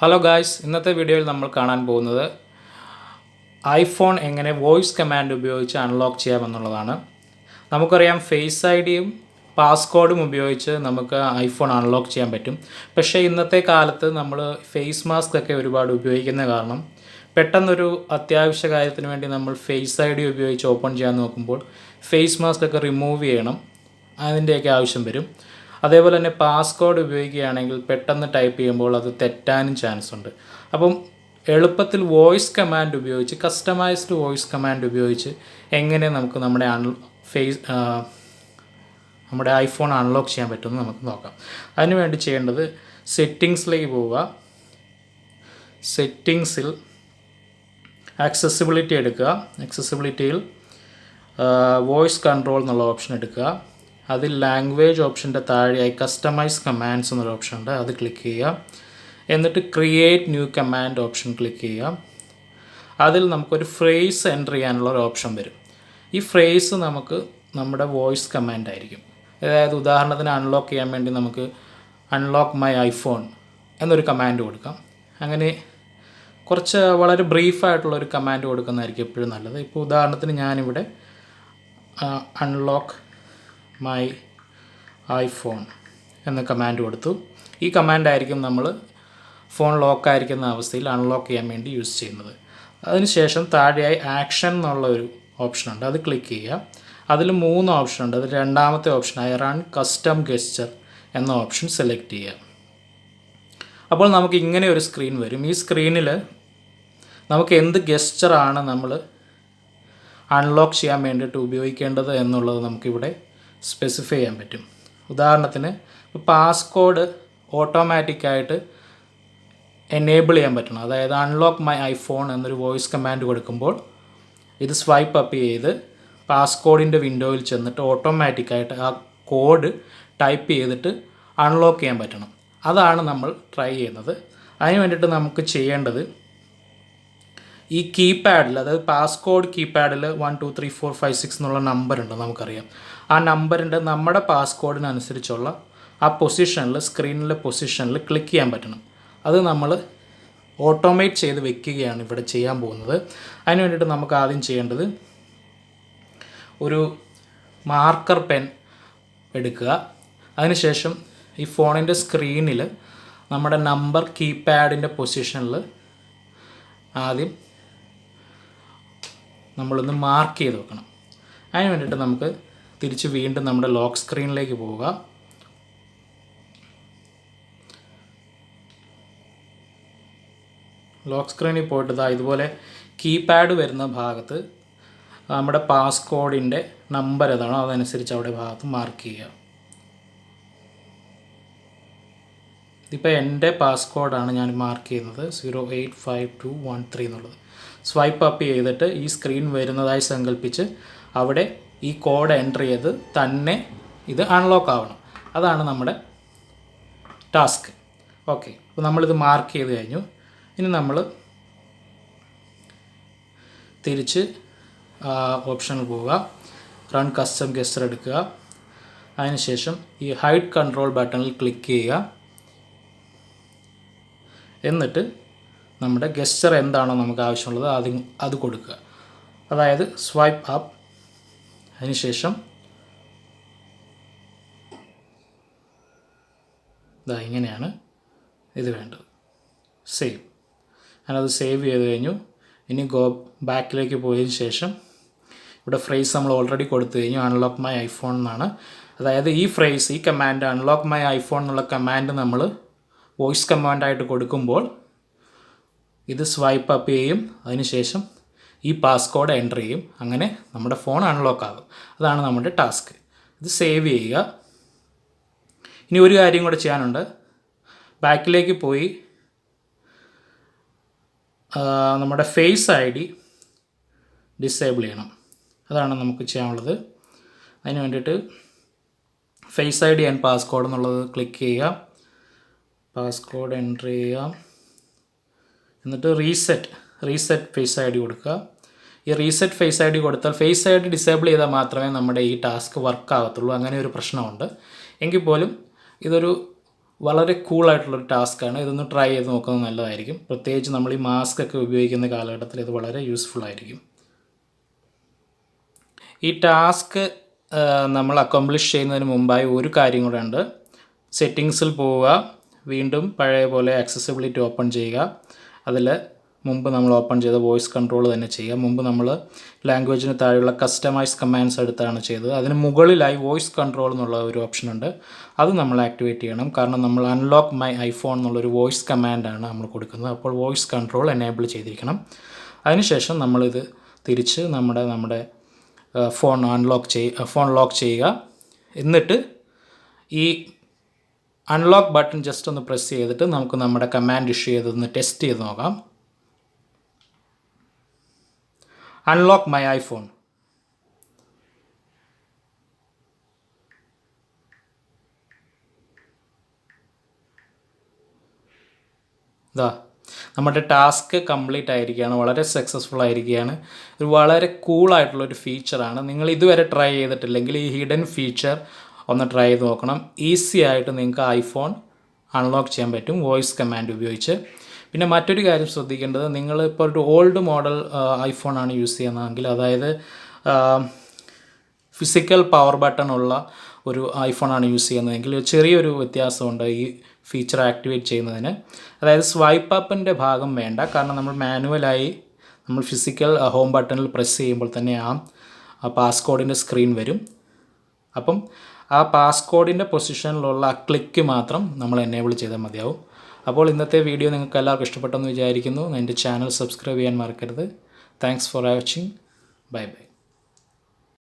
Hello guys, ഇന്നത്തെ വീഡിയോയിൽ നമ്മൾ കാണാൻ പോകുന്നത് ഐഫോൺ എങ്ങനെ വോയിസ് കമാൻഡ് ഉപയോഗിച്ച് അൺലോക്ക് ചെയ്യാമെന്നുള്ളതാണ്. നമുക്കറിയാം ഫേസ് ഐ ഡിയും പാസ്കോഡും ഉപയോഗിച്ച് നമുക്ക് ഐഫോൺ അൺലോക്ക് ചെയ്യാൻ പറ്റും. പക്ഷേ ഇന്നത്തെ കാലത്ത് നമ്മൾ ഫേസ് മാസ്ക് ഒക്കെ ഒരുപാട് ഉപയോഗിക്കുന്ന കാരണം പെട്ടെന്നൊരു അത്യാവശ്യ കാര്യത്തിന് വേണ്ടി നമ്മൾ ഫേസ് ഐ ഡി ഉപയോഗിച്ച് ഓപ്പൺ ചെയ്യാൻ നോക്കുമ്പോൾ ഫേസ് മാസ്ക് ഒക്കെ റിമൂവ് ചെയ്യണം, അതിൻ്റെയൊക്കെ ആവശ്യം വരും. അതേപോലെ തന്നെ പാസ്കോഡ് ഉപയോഗിക്കുകയാണെങ്കിൽ പെട്ടെന്ന് ടൈപ്പ് ചെയ്യുമ്പോൾ അത് തെറ്റാനും ചാൻസ് ഉണ്ട്. അപ്പം എളുപ്പത്തിൽ വോയിസ് കമാൻഡ് ഉപയോഗിച്ച് കസ്റ്റമൈസ്ഡ് വോയിസ് കമാൻഡ് ഉപയോഗിച്ച് എങ്ങനെ നമുക്ക് നമ്മുടെ ഐഫോൺ അൺലോക്ക് ചെയ്യാൻ പറ്റുമെന്ന് നമുക്ക് നോക്കാം. അതിനുവേണ്ടി ചെയ്യേണ്ടത് സെറ്റിങ്സിലേക്ക് പോവുക. സെറ്റിങ്സിൽ ആക്സസിബിലിറ്റി എടുക്കുക. ആക്സസിബിലിറ്റിയിൽ വോയിസ് കൺട്രോൾ എന്നുള്ള ഓപ്ഷൻ എടുക്കുക. അതിൽ ലാംഗ്വേജ് ഓപ്ഷൻ്റെ താഴെയായി കസ്റ്റമൈസ് കമാൻഡ്സ് എന്നൊരു ഓപ്ഷൻ ഉണ്ട്, അത് ക്ലിക്ക് ചെയ്യുക. എന്നിട്ട് create new command option click ചെയ്യുക. അതിൽ നമുക്കൊരു ഫ്രേസ് എൻ്റർ ചെയ്യാനുള്ള ഒരു ഓപ്ഷൻ വരും. ഈ ഫ്രേസ് നമുക്ക് നമ്മുടെ വോയിസ് കമാൻഡ് ആയിരിക്കും. അതായത് ഉദാഹരണത്തിന് അൺലോക്ക് ചെയ്യാൻ വേണ്ടി നമുക്ക് അൺലോക്ക് മൈ ഐഫോൺ എന്നൊരു കമാൻഡ് കൊടുക്കാം. അങ്ങനെ കുറച്ച് വളരെ ബ്രീഫായിട്ടുള്ളൊരു കമാൻഡ് കൊടുക്കുന്നതായിരിക്കും എപ്പോഴും നല്ലത്. ഇപ്പോൾ ഉദാഹരണത്തിന് ഞാനിവിടെ അൺലോക്ക് മൈ ഐഫോൺ എന്ന കമാൻഡ് കൊടുത്തു. ഈ കമാൻഡായിരിക്കും നമ്മൾ ഫോൺ ലോക്കായിരിക്കുന്ന അവസ്ഥയിൽ അൺലോക്ക് ചെയ്യാൻ വേണ്ടി യൂസ് ചെയ്യുന്നത്. അതിനുശേഷം താഴെയായി ആക്ഷൻ എന്നുള്ള ഒരു ഓപ്ഷനുണ്ട്, അത് ക്ലിക്ക് ചെയ്യുക. അതിൽ 3 ഓപ്ഷനുണ്ട്. അതിൽ രണ്ടാമത്തെ ഓപ്ഷനായ റൺ കസ്റ്റം ഗെസ്ചർ എന്ന ഓപ്ഷൻ സെലക്ട് ചെയ്യുക. അപ്പോൾ നമുക്ക് ഇങ്ങനെ ഒരു സ്ക്രീൻ വരും. ഈ സ്ക്രീനിൽ നമുക്ക് എന്ത് ഗെസ്ചറാണ് നമ്മൾ അൺലോക്ക് ചെയ്യാൻ വേണ്ടിയിട്ട് ഉപയോഗിക്കേണ്ടത് എന്നുള്ളത് നമുക്കിവിടെ സ്പെസിഫൈ ചെയ്യാൻ പറ്റും. ഉദാഹരണത്തിന് പാസ്കോഡ് ഓട്ടോമാറ്റിക്കായിട്ട് എനേബിൾ ചെയ്യാൻ പറ്റണം. അതായത് അൺലോക്ക് മൈ ഐഫോൺ എന്നൊരു വോയിസ് കമാൻഡ് കൊടുക്കുമ്പോൾ ഇത് സ്വൈപ്പ് അപ്പ് ചെയ്ത് പാസ്കോഡിൻ്റെ വിൻഡോയിൽ ചെന്നിട്ട് ഓട്ടോമാറ്റിക്കായിട്ട് ആ കോഡ് ടൈപ്പ് ചെയ്തിട്ട് അൺലോക്ക് ചെയ്യാൻ പറ്റണം. അതാണ് നമ്മൾ ട്രൈ ചെയ്യുന്നത്. അതിന് വേണ്ടിയിട്ട് നമുക്ക് ചെയ്യേണ്ടത് ഈ കീപാഡിൽ, അതായത് പാസ്കോഡ് കീപാഡിൽ 1 2 3 4 5 6 എന്നുള്ള നമ്പറുണ്ട്, നമുക്കറിയാം. ആ നമ്പറിൻ്റെ നമ്മുടെ പാസ്കോഡിനനുസരിച്ചുള്ള ആ പൊസിഷനിൽ, സ്ക്രീനിലെ പൊസിഷനിൽ ക്ലിക്ക് ചെയ്യാൻ പറ്റണം. അത് നമ്മൾ ഓട്ടോമേറ്റ് ചെയ്ത് വെക്കുകയാണ് ഇവിടെ ചെയ്യാൻ പോകുന്നത്. അതിന് വേണ്ടിയിട്ട് നമുക്ക് ആദ്യം ചെയ്യേണ്ടത് ഒരു മാർക്കർ പെൻ എടുക്കുക. അതിനുശേഷം ഈ ഫോണിൻ്റെ സ്ക്രീനിൽ നമ്മുടെ നമ്പർ കീപാഡിൻ്റെ പൊസിഷനിൽ ആദ്യം നമ്മളൊന്ന് മാർക്ക് ചെയ്ത് വെക്കണം. അതിന് വേണ്ടിയിട്ട് നമുക്ക് തിരിച്ച് വീണ്ടും നമ്മുടെ ലോക്ക് സ്ക്രീനിലേക്ക് പോവുക. ലോക്ക് സ്ക്രീനിൽ പോയിട്ട് ഇതുപോലെ കീപാഡ് വരുന്ന ഭാഗത്ത് നമ്മുടെ പാസ്കോഡിൻ്റെ നമ്പർ ഏതാണോ അതനുസരിച്ച് അവിടെ ഭാഗത്ത് മാർക്ക് ചെയ്യുക. ഇതിപ്പോൾ എൻ്റെ പാസ്കോഡാണ് ഞാൻ മാർക്ക് ചെയ്യുന്നത്, 085213 എന്നുള്ളത്. സ്വൈപ്പ് അപ്പ് ചെയ്തിട്ട് ഈ സ്ക്രീൻ വരുന്നതായി സങ്കല്പിച്ച് അവിടെ ഈ കോഡ് എൻ്റർ ചെയ്ത് തന്നെ ഇത് അൺലോക്ക് ആവണം. അതാണ് നമ്മുടെ ടാസ്ക്. ഓക്കെ, അപ്പോൾ നമ്മളിത് മാർക്ക് ചെയ്ത് കഴിഞ്ഞു. ഇനി നമ്മൾ തിരിച്ച് ഓപ്ഷനിൽ പോവുക. റൺ കസ്റ്റം ഗെസ്റ്റർ എടുക്കുക. അതിനുശേഷം ഈ ഹൈഡ് കൺട്രോൾ ബട്ടണിൽ ക്ലിക്ക് ചെയ്യുക. എന്നിട്ട് നമ്മുടെ ഗെസ്റ്റർ എന്താണോ നമുക്ക് ആവശ്യമുള്ളത് അത് കൊടുക്കുക. അതായത് സ്വൈപ്പ് അപ്പ്. അതിനുശേഷം ഇങ്ങനെയാണ് ഇത് വേണ്ടത്. സേവ്. ഞാനത് സേവ് ചെയ്ത് കഴിഞ്ഞു. ഇനി ബാക്കിലേക്ക് പോയതിന് ശേഷം ഇവിടെ ഫ്രേസ് നമ്മൾ ഓൾറെഡി കൊടുത്തു കഴിഞ്ഞു, അൺലോക്ക് മൈ ഐഫോൺ എന്നാണ്. അതായത് ഈ ഫ്രേസ്, ഈ കമാൻഡ് അൺലോക്ക് മൈ ഐഫോൺ എന്നുള്ള കമാൻഡ് നമ്മൾ വോയിസ് കമാൻഡായിട്ട് കൊടുക്കുമ്പോൾ ഇത് സ്വൈപ്പ് അപ്പ് ചെയ്യും. അതിനുശേഷം ഈ പാസ്കോഡ് എൻ്റർ ചെയ്യും. അങ്ങനെ നമ്മുടെ ഫോൺ അൺലോക്ക് ആകും. അതാണ് നമ്മുടെ ടാസ്ക്. ഇത് സേവ് ചെയ്യുക. ഇനി ഒരു കാര്യം കൂടെ ചെയ്യാനുണ്ട്. ബാക്കിലേക്ക് പോയി നമ്മുടെ ഫേസ് ഐ ഡി ഡിസേബിൾ ചെയ്യണം. അതാണ് നമുക്ക് ചെയ്യാനുള്ളത്. അതിന് വേണ്ടിയിട്ട് face I D and passcode എന്നുള്ളത് ക്ലിക്ക് ചെയ്യുക. പാസ്കോഡ് എൻ്റർ ചെയ്യുക. എന്നിട്ട് റീസെറ്റ് ഫേസ് ഐ ഡി കൊടുക്കുക. ഈ റീസെറ്റ് ഫേസ് ഐ ഡി കൊടുത്താൽ ഫേസ് ഐ ഡി ഡിസേബിൾ ചെയ്താൽ മാത്രമേ നമ്മുടെ ഈ ടാസ്ക് വർക്ക് ആകത്തുള്ളൂ. അങ്ങനെ ഒരു പ്രശ്നമുണ്ട്. എങ്കിൽ പോലും ഇതൊരു വളരെ കൂളായിട്ടുള്ളൊരു ടാസ്ക്കാണ്. ഇതൊന്ന് ട്രൈ ചെയ്ത് നോക്കുന്നത് നല്ലതായിരിക്കും. പ്രത്യേകിച്ച് നമ്മൾ ഈ മാസ്ക് ഒക്കെ ഉപയോഗിക്കുന്ന കാലഘട്ടത്തിൽ ഇത് വളരെ യൂസ്ഫുൾ ആയിരിക്കും. ഈ ടാസ്ക് നമ്മൾ അക്കംപ്ലിഷ് ചെയ്യുന്നതിന് മുമ്പായി ഒരു കാര്യം കൂടെ ഉണ്ട്. സെറ്റിങ്സിൽ പോവുക, വീണ്ടും പഴയ പോലെ ആക്സസിബിലിറ്റി ഓപ്പൺ ചെയ്യുക. അതിൽ മുമ്പ് നമ്മൾ ഓപ്പൺ ചെയ്ത വോയിസ് കൺട്രോൾ തന്നെ ചെയ്യുക. മുമ്പ് നമ്മൾ ലാംഗ്വേജിന് താഴെയുള്ള കസ്റ്റമൈസ് കമാൻഡ്സ് എടുത്താണ് ചെയ്തത്. അതിന് മുകളിലായി വോയിസ് കൺട്രോൾ എന്നുള്ള ഒരു ഓപ്ഷൻ ഉണ്ട്. അത് നമ്മൾ ആക്ടിവേറ്റ് ചെയ്യണം. കാരണം നമ്മൾ അൺലോക്ക് മൈ ഐഫോൺ എന്നുള്ളൊരു വോയിസ് കമാൻഡാണ് നമ്മൾ കൊടുക്കുന്നത്. അപ്പോൾ വോയിസ് കൺട്രോൾ എനേബിൾ ചെയ്തിരിക്കണം. അതിനുശേഷം നമ്മളിത് തിരിച്ച് നമ്മുടെ ഫോൺ ലോക്ക് ചെയ്യുക. എന്നിട്ട് ഈ അൺലോക്ക് ബട്ടൺ ജസ്റ്റ് ഒന്ന് പ്രസ് ചെയ്തിട്ട് നമുക്ക് നമ്മുടെ കമാൻഡ് ഇഷ്യൂ ചെയ്തൊന്ന് ടെസ്റ്റ് ചെയ്ത് നോക്കാം. Unlock my iPhone. ഇതാ നമ്മുടെ ടാസ്ക് കംപ്ലീറ്റ് ആയിരിക്കുകയാണ്. വളരെ സക്സസ്ഫുൾ ആയിരിക്കുകയാണ്. ഒരു വളരെ കൂളായിട്ടുള്ളൊരു ഫീച്ചറാണ്. നിങ്ങൾ ഇതുവരെ ട്രൈ ചെയ്തിട്ടില്ലെങ്കിൽ ഈ ഹിഡൻ ഫീച്ചർ ഒന്ന് ട്രൈ ചെയ്ത് നോക്കണം. ഈസി ആയിട്ട് നിങ്ങൾക്ക് ഐഫോൺ അൺലോക്ക് ചെയ്യാൻ പറ്റും വോയിസ് കമാൻഡ് ഉപയോഗിച്ച്. പിന്നെ മറ്റൊരു കാര്യം ശ്രദ്ധിക്കേണ്ടത്, നിങ്ങളിപ്പോൾ ഒരു ഓൾഡ് മോഡൽ ഐഫോണാണ് യൂസ് ചെയ്യുന്നതെങ്കിൽ, അതായത് ഫിസിക്കൽ പവർ ബട്ടൺ ഉള്ള ഒരു ഐഫോണാണ് യൂസ് ചെയ്യുന്നതെങ്കിൽ ചെറിയൊരു വ്യത്യാസമുണ്ട് ഈ ഫീച്ചർ ആക്ടിവേറ്റ് ചെയ്യുന്നതിന്. അതായത് സ്വൈപ്പ് അപ്പിൻ്റെ ഭാഗം വേണ്ട. കാരണം നമ്മൾ മാനുവലായി നമ്മൾ ഫിസിക്കൽ ഹോം ബട്ടണിൽ പ്രസ് ചെയ്യുമ്പോൾ തന്നെ ആ പാസ്കോഡിൻ്റെ സ്ക്രീൻ വരും. അപ്പം ആ പാസ്കോഡിൻ്റെ പൊസിഷനിലുള്ള ആ ക്ലിക്ക് മാത്രം നമ്മൾ എനേബിൾ ചെയ്താൽ മതിയാവും. അപ്പോൾ ഇന്നത്തെ വീഡിയോ നിങ്ങൾക്ക് എല്ലാവർക്കും ഇഷ്ടപ്പെട്ടെന്ന് വിചാരിക്കുന്നു. എൻ്റെ ചാനൽ സബ്സ്ക്രൈബ് ചെയ്യാൻ മറക്കരുത്. Thanks for watching. Bye bye.